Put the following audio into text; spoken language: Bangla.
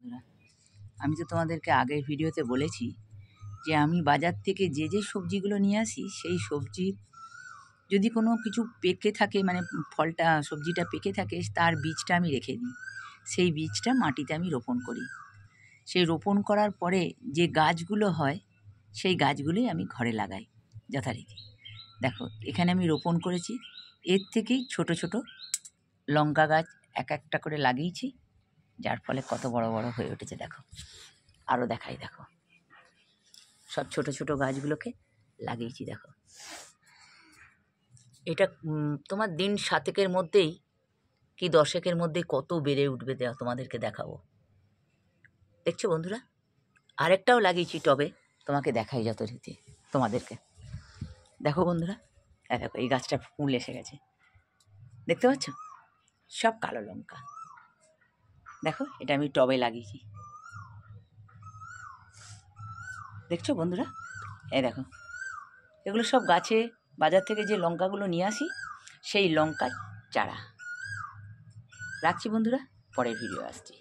বন্ধুরা, আমি তো তোমাদেরকে আগের ভিডিওতে বলেছি যে আমি বাজার থেকে যে সবজিগুলো নিয়ে আসি সেই সবজির যদি কোনো কিছু পেকে থাকে, মানে ফলটা সবজিটা পেকে থাকে, তার বীজটা আমি রেখে দিই। সেই বীজটা মাটিতে আমি রোপণ করি। সেই রোপণ করার পরে যে গাছগুলো হয় সেই গাছগুলোই আমি ঘরে লাগাই যথারীতি। দেখো, এখানে আমি রোপণ করেছি, এর থেকেই ছোট ছোট লঙ্কা গাছ এক একটা করে লাগিয়েছি, যার ফলে কত বড় বড় হয়ে উঠেছে। দেখো, আরও দেখাই, দেখো সব ছোট ছোট গাছগুলোকে লাগিয়েছি। দেখো, এটা তোমার দিন 7-এর মধ্যেই কি 10-এর মধ্যেই কত বেড়ে উঠবে তোমাদেরকে দেখাবো। দেখছো বন্ধুরা, আরেকটাও লাগিয়েছি টবে, তোমাকে দেখাই যথারীতি তোমাদেরকে। দেখো বন্ধুরা, দেখো এই গাছটা ফুল এসে গেছে, দেখতে পাচ্ছ? সব কালো লঙ্কা। দেখো, এটা আমি টবে লাগিয়েছি, দেখছো বন্ধুরা? এই দেখো, এগুলো সব গাছে বাজার থেকে যে লঙ্কাগুলো নিয়ে আসি সেই লঙ্কার চারা। রাখছি বন্ধুরা, পরের ভিডিও আসছি।